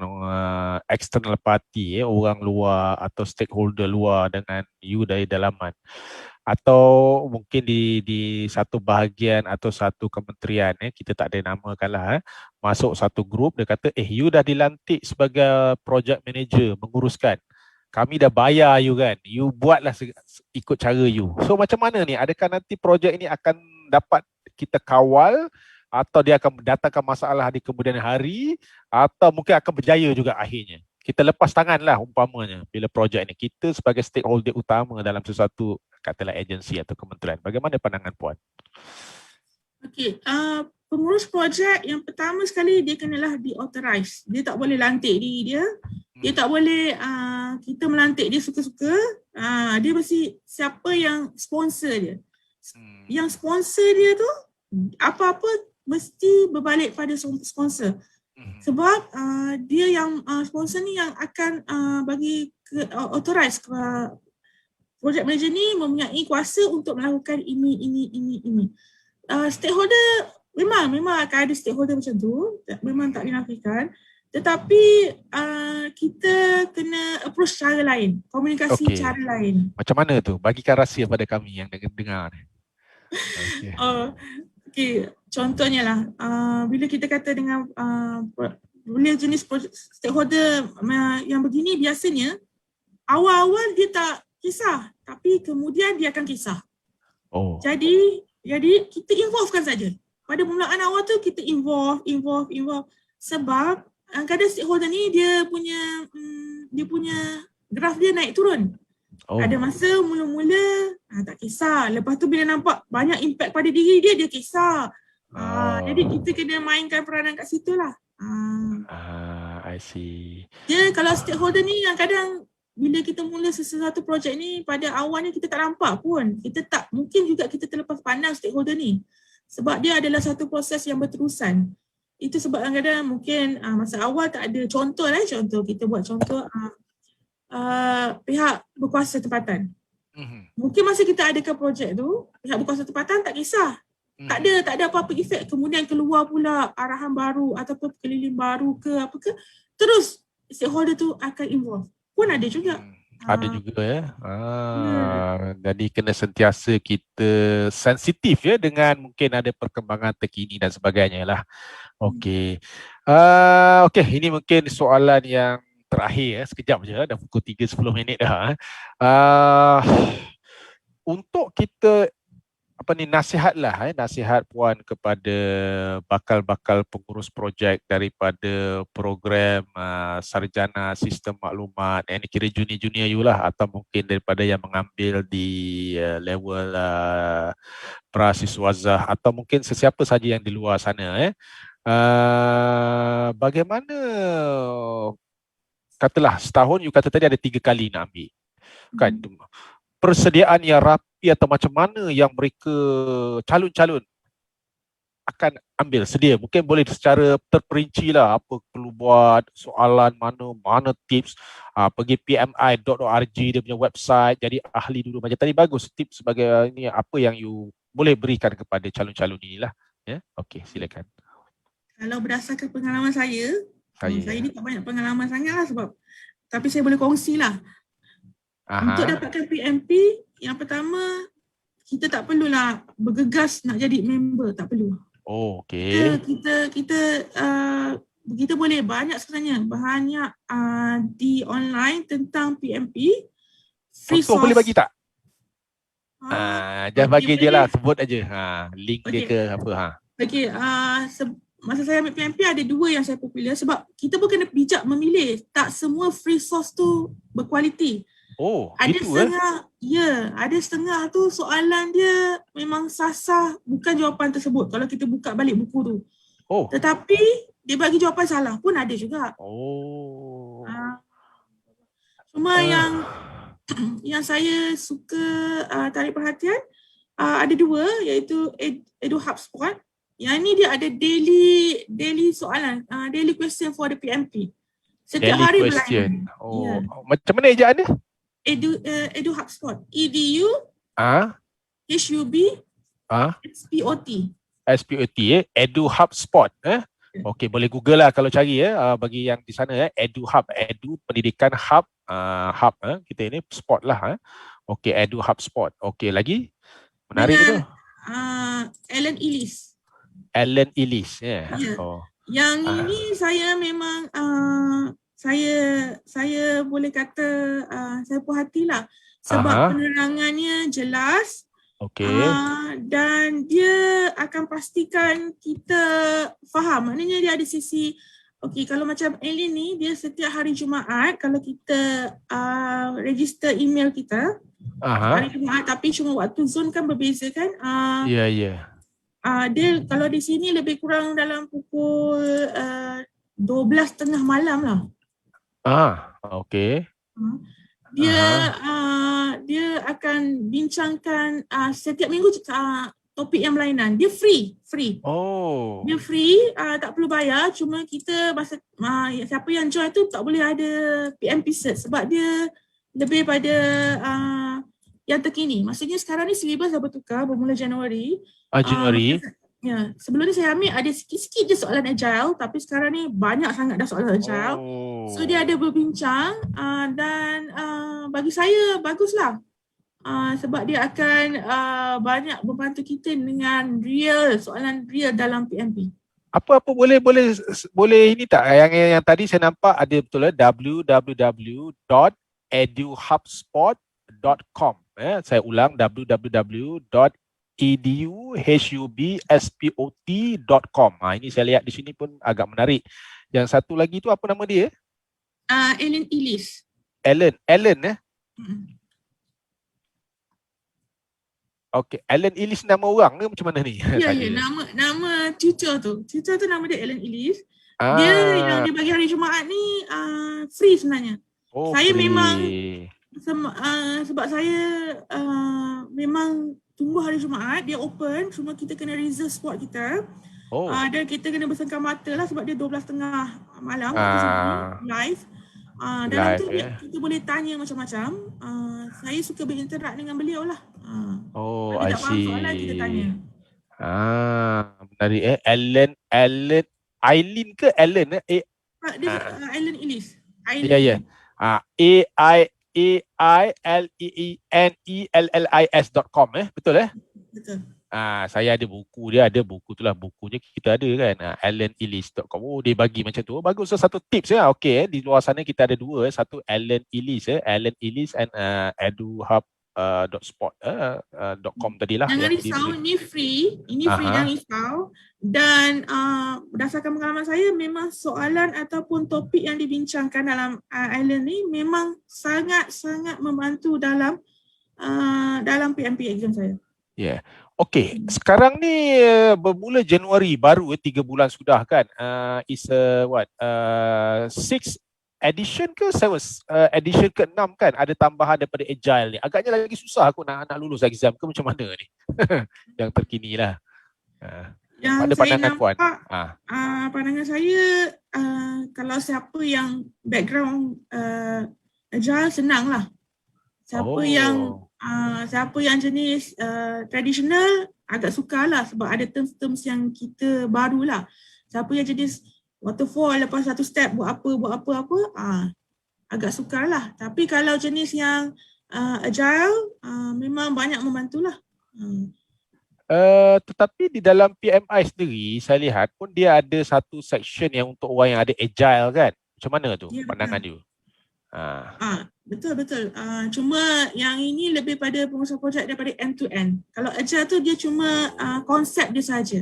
external party, orang luar atau stakeholder luar dengan you dari dalaman. Atau mungkin di satu bahagian atau satu kementerian, kita tak ada namakanlah, masuk satu grup, dia kata, you dah dilantik sebagai project manager menguruskan. Kami dah bayar you kan, you buatlah ikut cara you. So macam mana ni? Adakah nanti projek ini akan dapat kita kawal atau dia akan mendatangkan masalah di kemudian hari atau mungkin akan berjaya juga akhirnya? Kita lepas tangan lah umpamanya bila projek ni. Kita sebagai stakeholder utama dalam sesuatu, katalah agensi atau kementerian. Bagaimana pandangan Puan? Okey, pengurus projek yang pertama sekali dia kenalah di-authorize. Dia tak boleh lantik diri dia. Dia tak boleh kita melantik dia suka-suka. Dia mesti siapa yang sponsor dia. Yang sponsor dia tu apa-apa mesti berbalik pada sponsor. Sebab dia yang sponsor ni yang akan bagi authorize project manager ni mempunyai kuasa untuk melakukan ini. Stakeholder memang akan ada stakeholder macam tu, memang tak dinafikan. Tetapi kita kena approach cara lain, komunikasi cara lain. Macam mana tu? Bagikan rahsia pada kami yang dengar ni. Okay, contohnya lah, bila kita kata dengan bila jenis stakeholder yang begini, biasanya awal-awal dia tak kisah, tapi kemudian dia akan kisah. Jadi kita involvekan saja. Pada permulaan awal tu kita involve. Sebab kadang stakeholder ni dia punya graf dia naik turun. Ada masa mula-mula tak kisah. Lepas tu bila nampak banyak impact pada diri dia kisah. Jadi kita kena mainkan peranan kat situ lah. I see. Dia kalau stakeholder ni yang kadang bila kita mula sesuatu projek ni, pada awalnya kita tak nampak pun. Mungkin juga kita terlepas pandang stakeholder ni. Sebab dia adalah satu proses yang berterusan. Itu sebab kadang-kadang mungkin masa awal tak ada contoh kita buat contoh pihak berkuasa tempatan. Mungkin masa kita adakan projek tu, pihak berkuasa tempatan tak kisah. Tak ada apa-apa efek. Kemudian keluar pula arahan baru ataupun keliling baru ke apa ke. Terus stakeholder tu akan involve. Pun ada juga. Ada juga ya. Jadi kena sentiasa kita sensitif ya dengan mungkin ada perkembangan terkini dan sebagainya lah. Okey. Okey, ini mungkin soalan yang terakhir ya. Sekejap je, dah pukul 3:10 dah. Untuk kita nasihat Puan kepada bakal-bakal pengurus projek daripada program sarjana sistem maklumat, ini kira junior you lah, atau mungkin daripada yang mengambil di level prasiswazah atau mungkin sesiapa saja yang di luar sana bagaimana, katalah setahun you kata tadi ada 3 kali nak ambil kan, persediaan yang rapi atau macam mana yang mereka calon-calon akan ambil sedia, mungkin boleh secara terperinci lah apa perlu buat, soalan mana tips, pergi pmi.org dia punya website, jadi ahli dulu macam tadi, bagus tips sebagai ini apa yang you boleh berikan kepada calon-calon inilah ya. Okey, silakan. Kalau berdasarkan pengalaman saya ni tak banyak pengalaman sangat lah tapi saya boleh kongsi lah. Untuk dapatkan PMP, yang pertama kita tak perlulah bergegas nak jadi member, tak perlu. Okey. Kita boleh banyak sebenarnya, banyak di online tentang PMP. Free Contoh source. boleh bagi tak? Jangan bagi je lah, sebut aja link dia ke apa. Okey, masa saya ambil PMP ada 2 yang saya popular sebab kita pun kena bijak memilih. Tak semua free source tu berkualiti. Ada setengah, ada setengah tu soalan dia memang sasar, bukan jawapan tersebut kalau kita buka balik buku tu. Tetapi dia bagi jawapan salah pun ada juga. Cuma yang saya suka tarik perhatian, ada dua, iaitu Edu HubSpot. Yang ni dia ada daily soalan, daily question for the PMP. Setiap Daily hari question. berlainan. Oh, Ya. macam mana ejaan dia? Edu HubSpot. EDU Ah, HUB SPOT. SPOT Edu HubSpot Okey, boleh Google lah kalau cari bagi yang di sana Edu Hub, Edu pendidikan hub, hub kita ini spot lah Okey, Edu HubSpot. Okey, lagi menarik tu. Dengan Ellen Ellis. Ellen Ellis ya. Ya. Oh. Yang ini saya memang saya boleh kata saya puas hatilah sebab penerangannya jelas. Okey. Dan dia akan pastikan kita faham. Maknanya dia ada sisi, okey, kalau macam Ellen ni, dia setiap hari Jumaat, kalau kita register email kita, hari Jumaat, tapi cuma waktu zone kan berbeza kan. Ya, ya. Dia kalau di sini lebih kurang dalam pukul 12:30 malam lah. Okey. Dia akan bincangkan setiap minggu topik yang berlainan. Dia free. Oh. Dia free, tak perlu bayar. Cuma kita siapa yang join tu tak boleh ada PMP cert sebab dia lebih pada yang terkini. Maksudnya sekarang ni syllabus dah bertukar bermula Januari. Januari. Ya, sebelum ni saya ambil ada sikit-sikit je soalan agile, tapi sekarang ni banyak sangat dah soalan agile. So dia ada berbincang dan bagi saya baguslah. Sebab dia akan banyak membantu kita dengan soalan real dalam PMP. Apa boleh ini tak yang tadi saya nampak ada betul www.eduhubspot.com saya ulang www.eduhubspot.com. Ini saya lihat di sini pun agak menarik. Yang satu lagi tu apa nama dia? Ellen Ellis. Ellen Okey, Ellen Ellis nama orang ke macam mana ni? Ya, nama tutor tu. Tutor tu nama dia Ellen Ellis. Dia yang dia bagi hari Jumaat ni free sebenarnya. Saya free. Memang sebab saya memang tunggu hari Jumaat dia open, cuma kita kena reserve spot kita. Dan kita kena bersengkam mata lah sebab dia 12:30 malam waktu sini live. Dalam tu kita boleh tanya macam-macam. Saya suka berinteract dengan beliau lah. I see. Soalan kita tanya. Menarik Eileen ke Ellen Dia Ellen Ellis. Ya. AILENELLIS.com betul Betul. Saya ada buku dia, ada buku tu lah, bukunya kita ada kan, AllenEllis.com. Dia bagi macam tu. Bagus. So, satu tips okey, di luar sana kita ada dua, satu Ellen Ellis Ellen Ellis and eduhub.spot.com tadilah. Jangan risau, ini free jangan risau. Dan berdasarkan pengalaman saya, memang soalan ataupun topik yang dibincangkan dalam Ellen ni memang sangat-sangat membantu dalam PMP exam saya. Ya. Okey, sekarang ni bermula Januari baru 3 bulan sudah kan. Is what? 6 edition ke 7 edition ke-6 kan, ada tambahan daripada agile ni. Agaknya lagi susah aku nak lulus exam ke macam mana ni. Yang terkini lah. Yang ada pandangan nampak, puan. Pandangan saya kalau siapa yang background agile senang lah. Siapa yang jenis tradisional agak sukarlah sebab ada terms-terms yang kita barulah. Siapa yang jenis waterfall lepas satu step buat apa agak sukarlah. Tapi kalau jenis yang agile memang banyak membantulah. Tetapi di dalam PMI sendiri saya lihat pun dia ada satu section yang untuk orang yang ada agile kan. Macam mana tu pandangan you? Betul. Cuma yang ini lebih pada pengusaha projek daripada end to end. Kalau agile tu dia cuma konsep dia saja.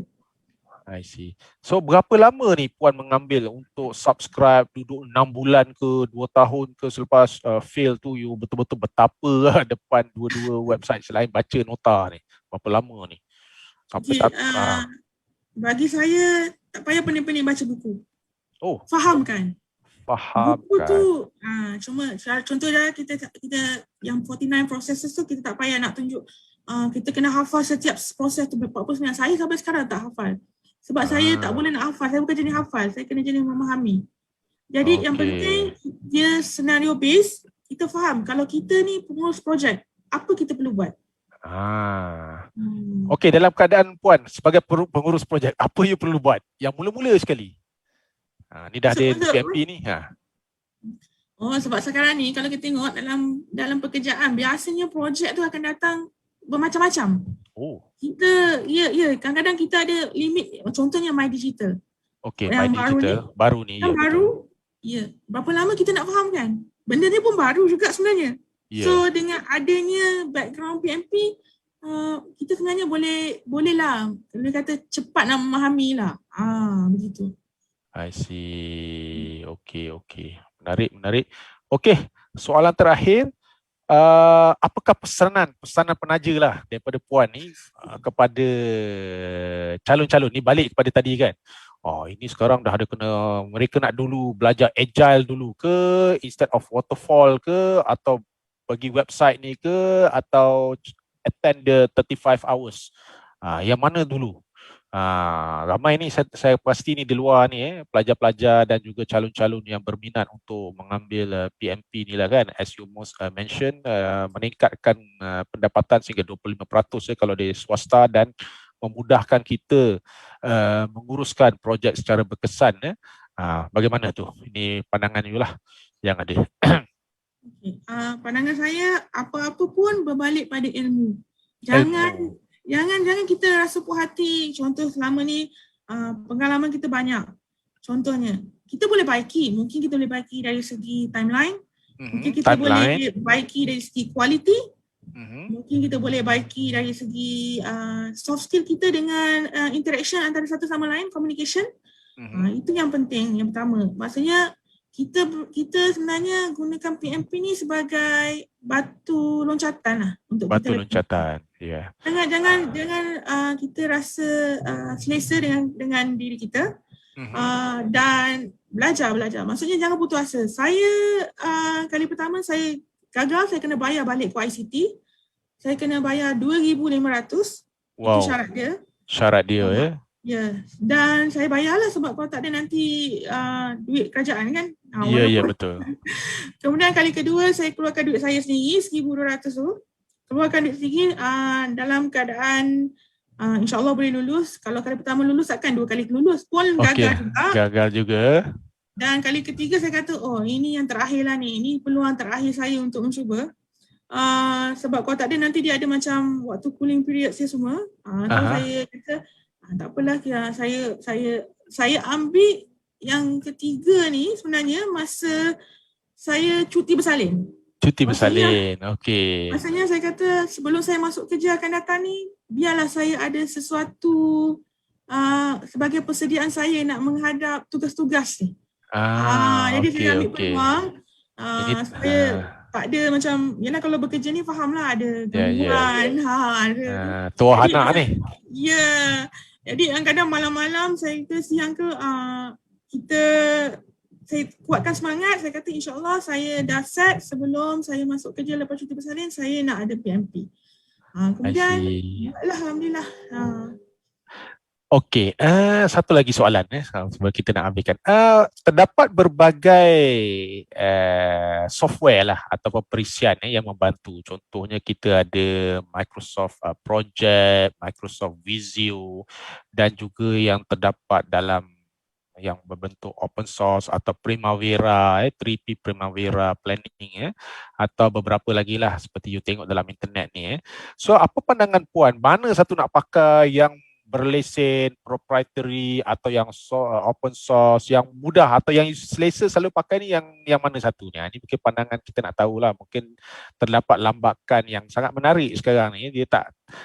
I see. So berapa lama ni puan mengambil untuk subscribe, duduk 6 bulan ke 2 tahun ke selepas fail tu you betul-betul betapa depan dua-dua website selain baca nota ni. Berapa lama ni? Sampai bagi saya tak payah pening-pening baca buku. Faham buku tu cuma contohnya kita yang 49 processes tu kita tak payah nak tunjuk kita kena hafal setiap proses tu 49. Saya sampai sekarang tak hafal. Sebab saya tak boleh nak hafal, saya bukan jenis hafal, saya kena jenis memahami. Jadi yang penting dia senario base, kita faham kalau kita ni pengurus projek, apa kita perlu buat. Okey, dalam keadaan Puan sebagai pengurus projek, apa you perlu buat? Yang mula-mula sekali. Ni dah ada PMP ni. Sebab sekarang ni kalau kita tengok dalam pekerjaan, biasanya projek tu akan datang bermacam-macam. Kita, kadang-kadang kita ada limit, contohnya My Digital. Okey, My Digital, baru ni. Yang baru, berapa lama kita nak faham kan? Benda ni pun baru juga sebenarnya. So dengan adanya background PMP, kita sebenarnya boleh lah, boleh kata cepat nak memahami lah. Begitu. I see. Okey. Menarik. Okey, soalan terakhir. Apakah pesanan penaja lah daripada Puan ni kepada calon-calon ni, balik kepada tadi kan? Ini sekarang dah ada mereka nak dulu belajar agile dulu ke, instead of waterfall ke, atau pergi website ni ke, atau attend the 35 hours. Yang mana dulu? Ramai ni saya pasti ni di luar ni pelajar-pelajar dan juga calon-calon yang berminat untuk mengambil PMP ni lah kan, as you most mention, meningkatkan pendapatan sehingga 25% kalau di swasta dan memudahkan kita menguruskan projek secara berkesan. Bagaimana tu? Ini pandangan you lah yang ada. Pandangan saya, apa-apa pun berbalik pada ilmu. Jangan kita rasa puas hati. Contoh selama ni pengalaman kita banyak. Contohnya, kita boleh baiki. Mungkin kita boleh baiki dari segi timeline. Mungkin kita boleh baiki dari segi quality. Mungkin kita boleh baiki dari segi soft skill kita dengan interaction antara satu sama lain, communication. Itu yang penting, yang pertama. Maksudnya kita sebenarnya gunakan PMP ni sebagai batu loncatan lah untuk batu loncatan. Jangan kita rasa selesa dengan diri kita dan belajar. Maksudnya jangan putus asa. Saya kali pertama saya gagal, saya kena bayar balik ke ICT. Saya kena bayar 2,500. Itu Syarat dia. Dan saya bayarlah sebab kalau tak ada nanti duit kerajaan kan. Ya, betul. Kemudian kali kedua saya keluarkan duit saya sendiri, 1,200 tu. Keluarkan duit sendiri dalam keadaan insyaAllah boleh lulus. Kalau kali pertama lulus, takkan dua kali lulus pun gagal juga. Dan kali ketiga saya kata, ini yang terakhir lah ni. Ini peluang terakhir saya untuk mencuba. Sebab kalau tak ada nanti dia ada macam waktu cooling period saya semua. Saya kata, tak apalah, saya ambil yang ketiga ni sebenarnya masa saya cuti bersalin. Okey. Maksudnya saya kata sebelum saya masuk kerja akan datang ni, biarlah saya ada sesuatu sebagai persediaan saya nak menghadap tugas-tugas ni. Jadi saya ambil peluang. Saya tak ada macam, yelah kalau bekerja ni fahamlah ada gangguan. Tuah anak ni. Jadi kadang-kadang malam-malam saya ke siang ke, saya kuatkan semangat. Saya kata insyaAllah saya dah set sebelum saya masuk kerja lepas cuti bersalin, saya nak ada PMP. Kemudian alhamdulillah. Okey, satu lagi soalan sebelum kita nak ambilkan. Terdapat berbagai software lah ataupun perisian yang membantu. Contohnya kita ada Microsoft Project, Microsoft Visio, dan juga yang terdapat dalam yang berbentuk open source atau Primavera, 3P Primavera Planning, atau beberapa lagi lah seperti you tengok dalam internet ni. So apa pandangan Puan, mana satu nak pakai, yang berlesen, proprietary, atau yang open source, yang mudah atau yang selesa selalu pakai ni, yang mana satunya? Ini mungkin pandangan kita nak tahulah. Mungkin terdapat lambakan yang sangat menarik sekarang ni. Dia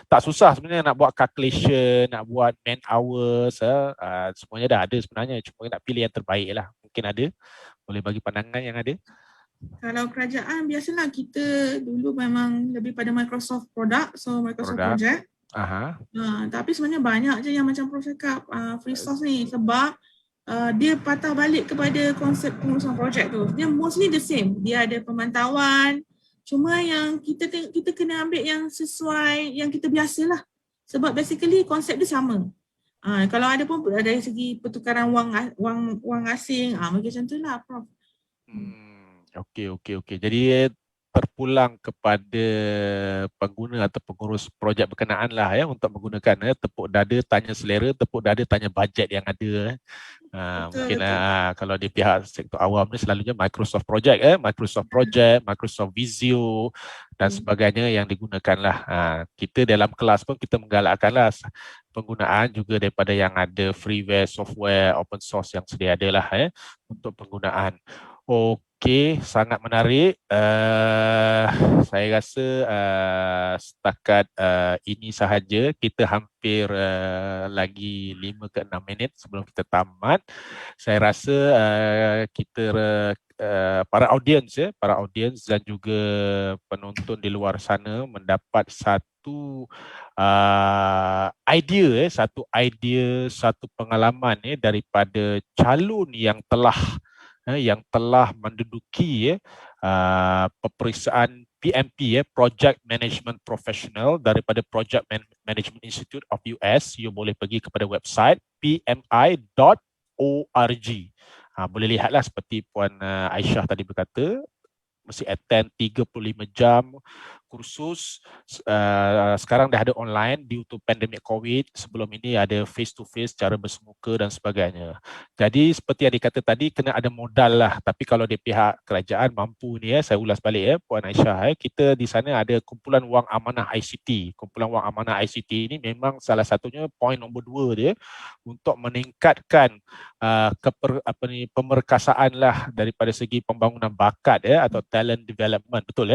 tak susah sebenarnya nak buat calculation, nak buat man hours, semuanya dah ada sebenarnya. Cuma nak pilih yang terbaik lah. Mungkin ada, boleh bagi pandangan yang ada. Kalau kerajaan biasalah kita dulu memang lebih pada Microsoft product, so Microsoft Project. Tapi sebenarnya banyak je yang macam Prof cakap free source ni, sebab dia patah balik kepada konsep pengurusan projek tu. Dia mostly the same. Dia ada pemantauan, Cuma yang kita kena ambil yang sesuai yang kita biasalah. Sebab basically konsep dia sama. Kalau ada pun dari segi pertukaran wang asing, macam tu lah, Prof. Okey. Jadi terpulang kepada pengguna atau pengurus projek berkenaan lah ya untuk menggunakan tepuk dada tanya selera, tepuk dada tanya bajet yang ada. Mungkin kalau di pihak sektor awam ni selalunya Microsoft Project Microsoft Project, Microsoft Visio dan sebagainya yang digunakan lah. Kita dalam kelas pun kita menggalakkan lah penggunaan juga daripada yang ada freeware, software, open source yang sedia ada lah untuk penggunaan. Okey, sangat menarik. Saya rasa setakat ini sahaja. Kita hampir lagi 5 ke 6 minit sebelum kita tamat. Saya rasa kita para audiens dan juga penonton di luar sana mendapat satu idea, satu pengalaman daripada calon yang telah menduduki peperiksaan PMP Project Management Professional daripada Project Management Institute of US. You boleh pergi kepada website pmi.org. Boleh lihatlah seperti Puan Aisyah tadi berkata, mesti attend 35 jam kursus. Sekarang dah ada online due to pandemic COVID. Sebelum ini ada face to face, cara bersemuka dan sebagainya. Jadi seperti yang dikata tadi, kena ada modal lah. Tapi kalau di pihak kerajaan mampu ni saya ulas balik Puan Aisyah, kita di sana ada kumpulan wang amanah ICT. Kumpulan wang amanah ICT ini memang salah satunya poin nombor 2 dia untuk meningkatkan pemerkasaan lah daripada segi pembangunan bakat atau talent development, betul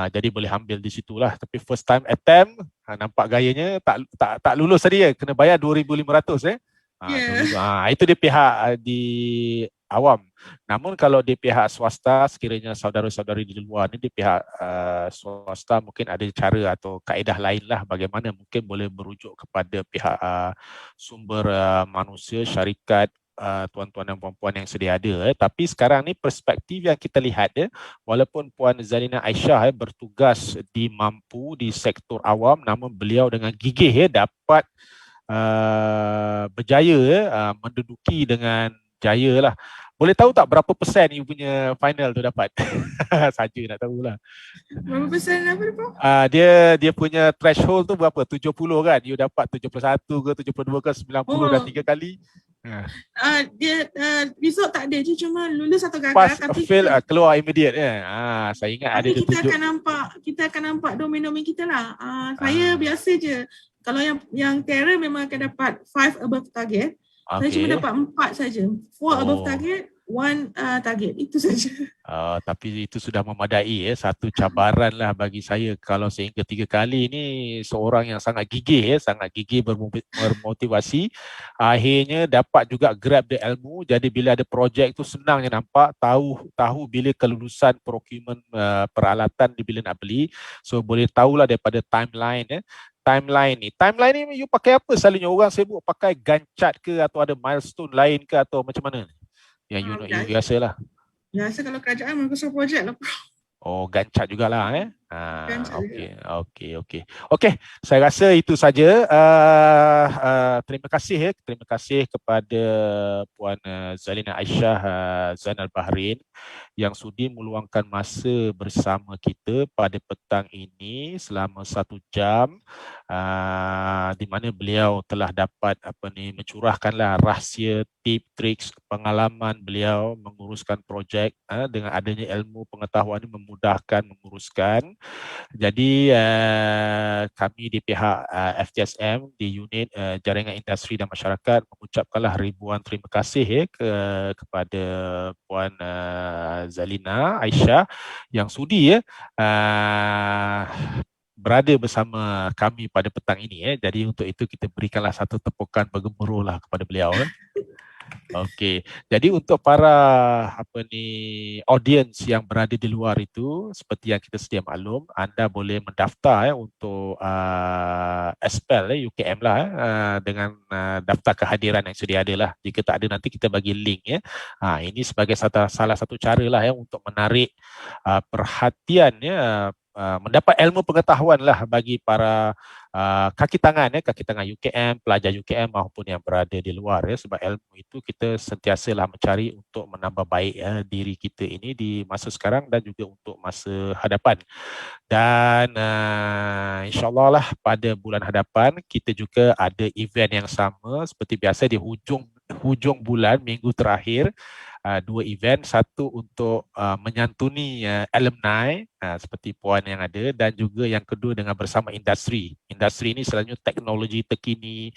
jadi boleh ambil di situlah. Tapi first time attempt, nampak gayanya tak lulus tadi kena bayar 2,500 itu di pihak di awam. Namun kalau di pihak swasta, sekiranya saudara-saudari di luar ni di pihak swasta mungkin ada cara atau kaedah lain lah bagaimana mungkin boleh merujuk kepada pihak sumber manusia, syarikat, tuan-tuan dan puan-puan yang sedia ada. Tapi sekarang ni perspektif yang kita lihat walaupun Puan Zalina Aisyah bertugas di Mampu di sektor awam, namun beliau dengan gigih dapat berjaya menduduki dengan jaya lah. Boleh tahu tak berapa persen you punya final tu dapat? Saja nak tahulah. Berapa persen apa tu? Dia punya threshold tu berapa? 70 kan? You dapat 71 ke 72 ke 90 dah 3 kali. Dia result tak ada je, cuma lulus atau gagal. Pass, tapi fail, keluar immediate saya ingat ada dia tunjuk. Kita akan nampak domain-domain kita lah. Saya biasa je. Kalau yang terror memang akan dapat 5 above target. Saya cuma dapat 4 saja. 4 above target, 1 target. Itu saja. Tapi itu sudah memadai satu cabaran lah bagi saya. Kalau sehingga 3 kali ni seorang yang sangat gigih bermotivasi, akhirnya dapat juga grab the ilmu. Jadi bila ada projek tu senang je nampak, tahu bila kelulusan procurement peralatan bila nak beli. So boleh tahulah daripada timeline Timeline ni you pakai apa selalunya? Orang sibuk pakai Gantt chart ke atau ada milestone lain ke atau macam mana? Yang you biasalah. Biasa kalau kerajaan Microsoft Project lah. Gantt chart jugalah Okey, saya rasa itu saja. Terima kasih kepada Puan Zalina Aisyah Zainal Bahrin yang sudi meluangkan masa bersama kita pada petang ini selama 1 jam, di mana beliau telah dapat mencurahkanlah rahsia, tip, triks, pengalaman beliau menguruskan projek dengan adanya ilmu pengetahuan ini memudahkan menguruskan. Jadi kami di pihak FTSM di unit Jaringan Industri dan Masyarakat mengucapkanlah ribuan terima kasih kepada Puan Zalina Aisyah yang sudi berada bersama kami pada petang ini. Jadi untuk itu kita berikanlah satu tepukan bergemuruh lah kepada beliau. Okey. Jadi untuk para audience yang berada di luar itu, seperti yang kita sedia maklum, anda boleh mendaftar untuk SPEL UKM lah dengan daftar kehadiran yang sedia ada lah. Jika tak ada nanti kita bagi link ya. Ini sebagai salah satu cara lah ya untuk menarik perhatian ya, mendapat ilmu pengetahuan lah bagi para kaki tangan UKM, pelajar UKM maupun yang berada di luar ya, sebab ilmu itu kita sentiasalah mencari untuk menambah baik ya, diri kita ini di masa sekarang dan juga untuk masa hadapan. Dan insyaAllah lah pada bulan hadapan kita juga ada event yang sama seperti biasa di hujung bulan, minggu terakhir. Dua event, satu untuk menyantuni alumni seperti puan yang ada, dan juga yang kedua dengan bersama industri. Industri ini selalunya teknologi terkini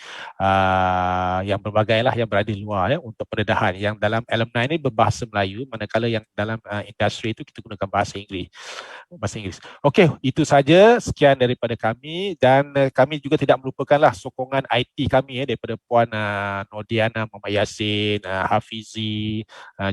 yang berbagai lah yang berada di luar ya, untuk pendedahan. Yang dalam alumni ini berbahasa Melayu, manakala yang dalam industri itu kita gunakan bahasa Inggeris. Okey, itu saja sekian daripada kami, dan kami juga tidak melupakanlah sokongan IT kami daripada Puan Nordiana, Muhammad Yassin, Hafizi,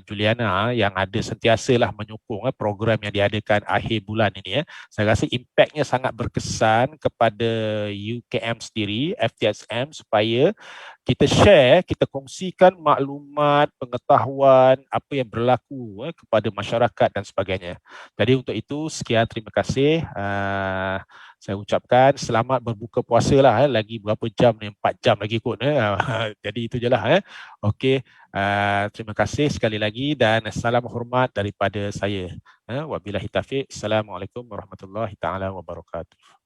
Juliana yang ada sentiasalah menyokong program yang diadakan akhir bulan ini ya. Saya rasa impaknya sangat berkesan kepada UKM sendiri, FTSM, supaya kita share, kita kongsikan maklumat, pengetahuan, apa yang berlaku kepada masyarakat dan sebagainya. Jadi untuk itu, sekian, terima kasih. Saya ucapkan selamat berbuka puasa lah. Lagi berapa jam ni? 4 jam lagi kot. Jadi itu je lah. Okey, terima kasih sekali lagi dan salam hormat daripada saya. Wabillahi taufiq. Assalamualaikum warahmatullahi taala wabarakatuh.